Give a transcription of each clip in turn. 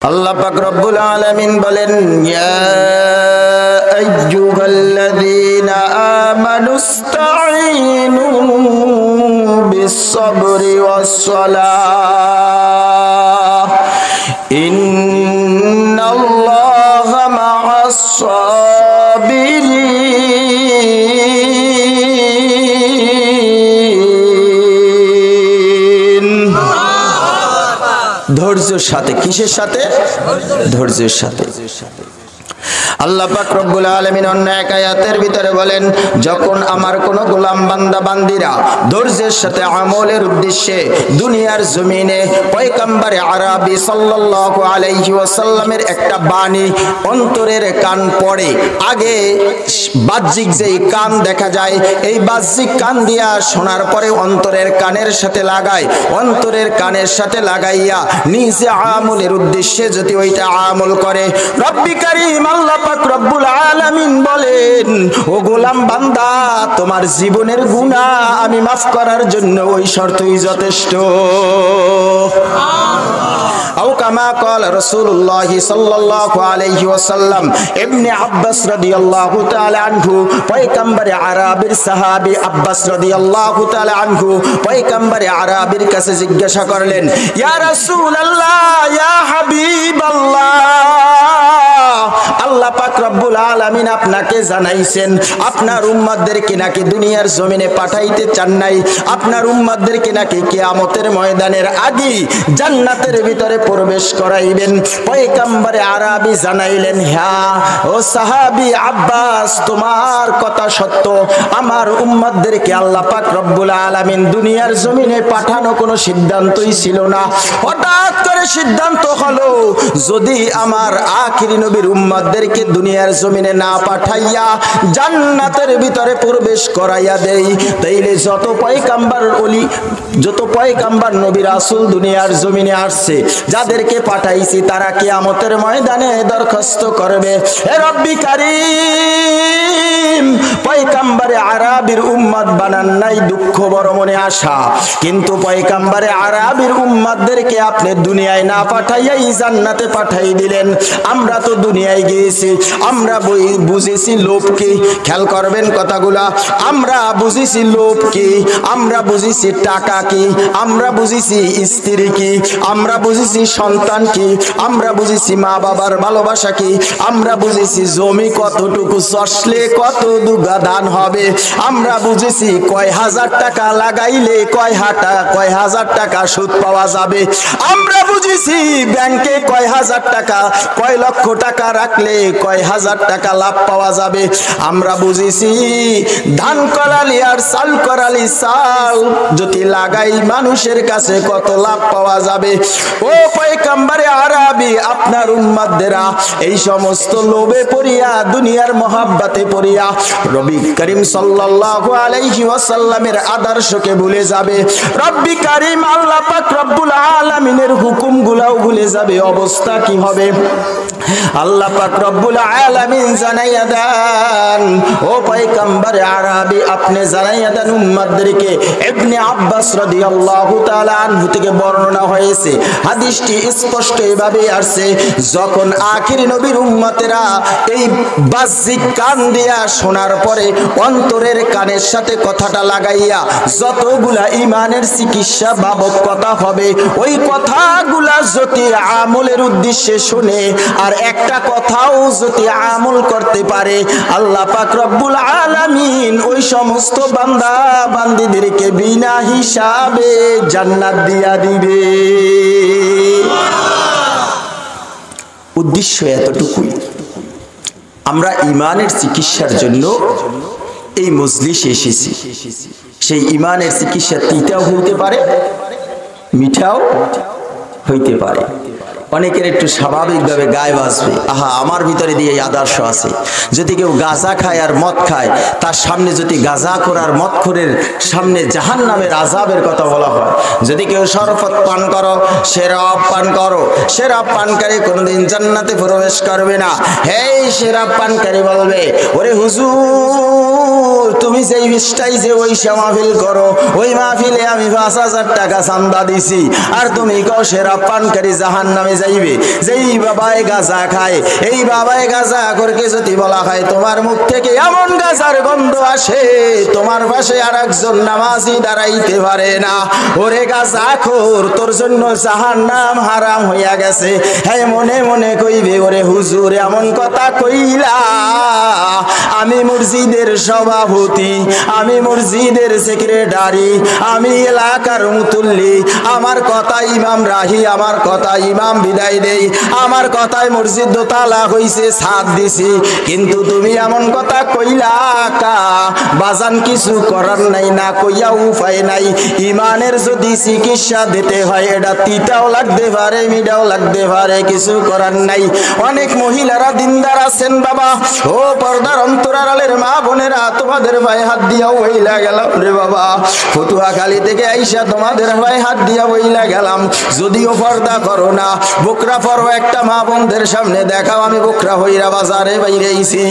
আল্লাহ পাক রব্বুল আলামিন বলেন, ইয়া আইয়ুহাল্লাযীনা আমানুস্তাঈনু বিস-সাবরি ওয়াস-সালাহ ইন্নাল্লাহা মা'আস-সাবিরিন। ধৈর্যের সাথে, কিসের সাথে? ধৈর্যের সাথে। আল্লাহ পাক রব্বুল আলামিন অন্য এক আয়াতের ভিতরে বলেন, যখন আমার কোন গোলাম বান্দা বান্দিরা ধৈর্যের সাথে আমলের উদ্দেশ্যে দুনিয়ার জমিনে পয়গম্বরে আরবি সাল্লাল্লাহু আলাইহি ওয়াসাল্লামের একটা বাণী অন্তরের কান পড়ে। আগে বাহ্যিক যেই কান দেখা যায়, এই বাহ্যিক কান দিয়া শোনার পরে অন্তরের কানের সাথে লাগায়, অন্তরের কানের সাথে লাগাইয়া নিজে আমলের উদ্দেশ্যে যদি ওইটা আমল করে, রব্বি কারীম আল্লাহ পাক রব্বুল আলামিন বলেন, ও গোলাম বান্দা, তোমার জীবনের গুনাহ আমি মাফ করার জন্য ওই শর্তই যথেষ্ট। আও কামা ক্বাল রাসূলুল্লাহ সাল্লাল্লাহু আলাইহি ওয়াসাল্লাম। ইবনে আব্বাস রাদিয়াল্লাহু তাআলা আনহু পয়গম্বরে আরবির সাহাবী আব্বাস রাদিয়াল্লাহু তাআলা আনহু পয়গম্বরে আরবির কাছে জিজ্ঞাসা করলেন, ইয়া রাসূলুল্লাহ, ইয়া হাবিবাল্লাহ, আল্লাহ পাক রব্বুল আলামিন আপনাকে জানাইছেন আপনার উম্মতদেরকে নাকি দুনিয়ার জমিনে পাঠাইতে চান নাই, আপনার উম্মতদেরকে নাকি কিয়ামতের ময়দানের আগে জান্নাতের ভিতরে প্রবেশ করাইবেন। পয়গম্বরে আরবি জানাইলেন, হ্যাঁ ও সাহাবী আব্বাস, তোমার কথা সত্য, আমার উম্মতদেরকে আল্লাহ পাক রব্বুল আলামিন দুনিয়ার জমিনে পাঠানো কোনো সিদ্ধান্তই ছিল না। হঠাৎ করে সিদ্ধান্ত হলো, যদি আমার আখিরি নবীর উম্মতদেরকে দুনিয়ার জমিনে না পাঠাইয়া জান্নাতের ভিতরে প্রবেশ করাইয়া দেই, তাইলে যত পয়গম্বর ওলি, যত পয়গম্বর নবী রাসূল দুনিয়ার জমিনে আসছে, যাদেরকে পাঠাইছি তারা কিয়ামতের ময়দানে দরখাস্ত করবে, হে রব্বি কারীম, পয়গম্বরে আরবির উম্মত বানান নাই দুঃখ বড় মনে আশা, কিন্তু পয়গম্বরে আরবির উম্মতদেরকে আপনি দুনিয়ায় না পাঠাইয়াই জান্নাতে পাঠাই দিলেন। আমরা তো দুনিয়ায় গিয়েছি, আমরা বুঝেছি লোভ কি, খেয়াল করবেন কথাগুলা, আমরা বুঝেছি লোভ কি, আমরা বুঝেছি টাকা কি, আমরা বুঝেছি স্ত্রী কি, আমরা বুঝেছি সন্তান কি, আমরা বুঝেছি মা বাবার ভালোবাসা কি, আমরা বুঝেছি জমি কতটুকু চষলে কত দুগা ধান হবে, আমরা বুঝেছি কয় হাজার টাকা লাগাইলে কয় হাজার টাকা সুদ পাওয়া যাবে, আমরা বুঝেছি ব্যাংকে কয় হাজার টাকা, কয় লক্ষ টাকা রাখলে কয় হাজার টাকা লাভ পাওয়া যাবে, আমরা বুঝেছি ধান করালি আর চাল করালি চাল যদি লাগাই মানুষের কাছে কত লাভ পাওয়া যাবে। ও পয়গম্বরে আরবি, আপনার উম্মতদেরা এই সমস্ত লোভে পড়িয়া, দুনিয়ার মহাব্বতে পড়িয়া নবী করিম সাল্লাল্লাহু আলাইহি ওয়াসাল্লামের আদর্শকে ভুলে যাবে, রব্বি কারীম আল্লাহ পাক রব্বুল আলামিনের হুকুমগুলাও ভুলে যাবে। অবস্থা কি হবে? আল্লাহ পাক রব্বুল আলামিন জানাইয়া দেন, ও পয়গম্বরে আরবি, আপনি জানাইয়া দেন উম্মতদেরকে। ইবনে আব্বাস রাদিয়াল্লাহু তাআলা আনহু থেকে বর্ণনা হয়েছে, হাদিসটি স্পষ্ট এভাবে আসছে, যখন আখিরি নবীর উম্মতেরা এই বাহ্যিক কান দিয়া শোনার পরে অন্তরের কানের সাথে কথাটা লাগাইয়া যতগুলা ইমানের চিকিৎসা বাবদ কথা হবে, ওই কথাগুলা যদি আমলের উদ্দেশ্যে শুনে আর একটা কথাও যদি আমল করতে পারে, আল্লাহ পাক রব্বুল আলামিন ওই সমস্ত বান্দা বান্দীদেরকে বিনা হিসাবে জান্নাত দিয়া দিবে। উদ্দেশ্য এতটুকুই, আমরা ইমানের চিকিৎসার জন্য এই মজলিসে এসেছি। সেই ইমানের চিকিৎসা তিতাও হইতে পারে, মিঠাও হইতে পারে। অনেকের একটু স্বাভাবিকভাবে গায়ে বাজবে, আহা আমার ভিতরে দিয়ে এই আদর্শ আছে। যদি কেউ গাঁজা খায় আর মদ খায়, তার সামনে যদি গাঁজা করার মদখোরের সামনে জাহান্নামের আযাবের কথা বলা হয়, যদি কেউ শরবত পান করো, শরাব পান করো, শরাব পানকারী কোনোদিন জান্নাতে প্রবেশ করবে না। হেই শরাব পানকারী বলবে, ওরে হুজুর, তুমি যেই বিষ্টাই যে ওই মাহফিল করো, ওই মাহফিলে আমি ৫,০০০ টাকা চান্দা দিছি, আর তুমি কও শরাব পানকারী জাহান্নামে যাইবে। যেই বাবাই গাঁজা খায়, এই বাবাই গাঁজা করে যদি বলা হয় তোমার মুখ থেকে এমন গাঁজার গন্ধ আসে, তোমার পাশে আর একজন নামাজি দাঁড়াইতে পারে না। ওরে গাঁজাখোর, তোর জন্য জাহান্নাম হারাম হইয়া গেছে। হ্যাঁ, মনে মনে কইবে ওরে হুজুর এমন কথা কইলা, আমি মসজিদের সভাপতি, আমি মসজিদের সেক্রেটারি, আমি এলাকার মুতুল্লি, আমার কথা ইমাম রাহি, আমার কথা ইমাম বিদায় দেই, আমার কথায় মসজিদ দোতলা হইছে, ছাদ দিছি, কিন্তু তুমি এমন কথা কইলা কা। বাজান কিছু করার নাই, না কইয়া উপায় নাই। ইমানের যদি চিকিৎসা দিতে হয়, এটা তিতাও লাগতে পারে, মিঠাও লাগতে পারে, কিছু করার নাই। অনেক মহিলারা দিনদার আছেন বাবা, ও পর্দার অন্তরালের মা বোনেরা, তোমাদের ভাই হাত দিয়া বইলা গেলাম রে বাবা। ফতুয়াখালী থেকে আইসা তোমাদের ভাই হাত দিয়া বইলা গেলাম, যদিও পর্দা করো না, বোকরা পরো একটা মা বোনদের সামনে দেখাও আমি বোকরা হইরা বাজারে বাইরে আইছি।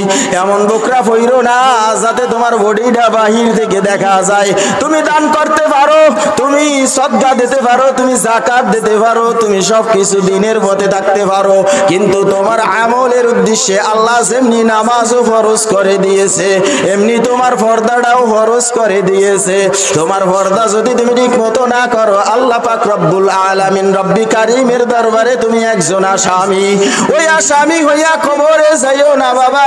এমন বোকরা পইরো না যাতে তোমার বডিটা বাহির থেকে দেখা যায়। তুমি দান করতে পারো, তুমি সদকা দিতে পারো, তুমি যাকাত দিতে পারো, তুমি সবকিছু দিনের পথে থাকতে পারো, কিন্তু তোমার আমলের উদ্দেশ্যে আল্লাহ যেমনি নামাজও ফরজ করে দিয়েছে, এমনি তোমার পর্দাটাও ফরজ করে দিয়েছে। তোমার পর্দা যদি তুমি ঠিক মতো না করো, আল্লাহ পাক রব্বুল আলামিন রব্বি কারিমের দরবারে তুমি একজন আসামি। ওই আসামি হইয়া কবরে যাইও না বাবা।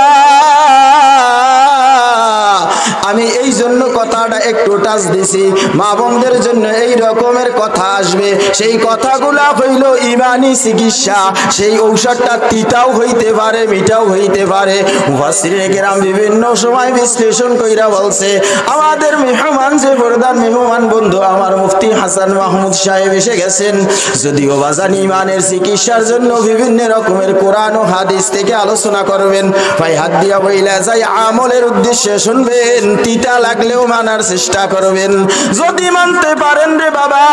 আমি এই জন্য কথাটা একটু টাচ দিছি, মা বোনদের জন্য এই রকমের কথা আসবে, সেই কথাগুলা হইল ইমানি চিকিৎসা। সেই ঔষধটা তিতাও হইতে পারে, মিঠাও হইতে পারে। মুফাসসিরিনে কেরাম বিভিন্ন সময় বিশ্লেষণ কইরা বলছে, আমাদের মেহমান যে প্রধান মেহমান বন্ধু আমার মুফতি হাসান মাহমুদ সাহেব এসে গেছেন। যদিও বাজান ইমানের চিকিৎসার জন্য বিভিন্ন রকমের কোরআন ও হাদিস থেকে আলোচনা করবেন, ভাই হাত দিয়া বইলা যাই আমলের উদ্দেশ্যে শুনবেন, তিতা লাগলেও মানার চেষ্টা করবেন। যদি মানতে পারেন রে বাবা,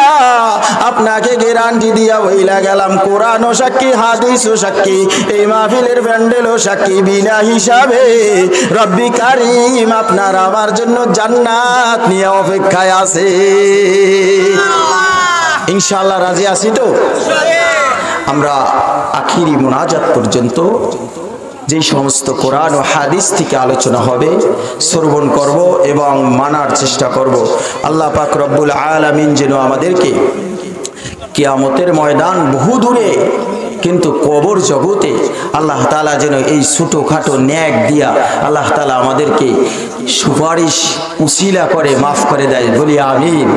আপনাকে গ্যারান্টি দিয়া বইলা গেলাম, কোরআন ও সাক্ষী, হাদিস ও সাক্ষী, এই মাহফিলের প্যান্ডেল ও সাক্ষী, বিনা হিসাবে রব্বি কারিম আপনার আমার জন্য জান্নাত নিয়ে অপেক্ষায় আছে। ইনশাআল্লাহ রাজি আছি তো? আমরা আখিরি মুনাজাত পর্যন্ত যে সমস্ত কোরআন ও হাদিস থেকে আলোচনা হবে শ্রবণ করব এবং মানার চেষ্টা করব। আল্লাহ পাক রব্বুল আলামিন যেন আমাদেরকে কিয়ামতের ময়দান বহু দূরে কিন্তু কবর জগতে আল্লাহ তাআলা যেন এই ছোটখাটো ন্যাক দিয়া আল্লাহ তাআলা আমাদেরকে সুপারিশ উসিলা করে মাফ করে দেয়, বলি আমিন।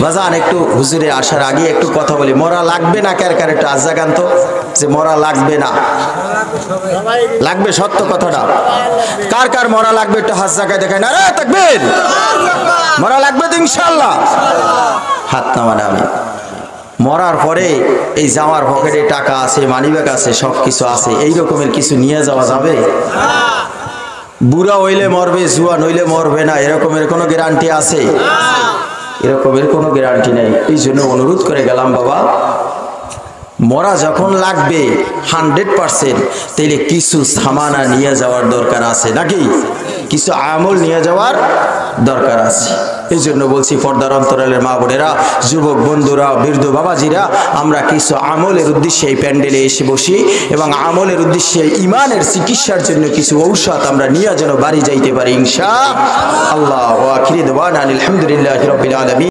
বাজান একটু হুজুরে আসার আগে একটু কথা বলি, মরা লাগবে না কার কার একটু আজাগান্ত যে মরা লাগবে না, লাগবে সত্য কথাটা, কার কার মরা লাগবে একটু হাত জায়গায় দেখায় না রে তাকবীর, মরা লাগবে তো ইনশাআল্লাহ, হাত নামান। আমি মরার পরে এই জামার পকেটে টাকা আছে, মানিব্যাগ আছে, সবকিছু আছে, এই রকমের কিছু নিয়ে যাওয়া যাবে? বুড়া হইলে মরবে, জুয়ান হইলে মরবে না, এরকমের কোনো গ্যারান্টি আছে? এরকমের কোনো গ্যারান্টি নেই। এই জন্য অনুরোধ করে গেলাম বাবা, মরা যখন লাগবে 100%, তাইলে কিছু সামানা নিয়ে যাওয়ার দরকার আছে নাকি? কিছু আমল নিয়ে যাওয়ার দরকার আছে। এই জন্য বলছি পর্দার অন্তরালের মা বোনেরা, যুবক বন্ধুরা, বৃদ্ধ বাবাজিরা, আমরা কিছু আমলের উদ্দেশ্যে এই প্যান্ডেলে এসে বসি এবং আমলের উদ্দেশ্যে ইমানের চিকিৎসার জন্য কিছু ঔষধ আমরা নিয়ে যেন বাড়ি যাইতে পারি ইনশাআল্লাহ। ওয়া আখিরি দাওয়ানা আলহামদুলিল্লাহি রাব্বিল আলামিন।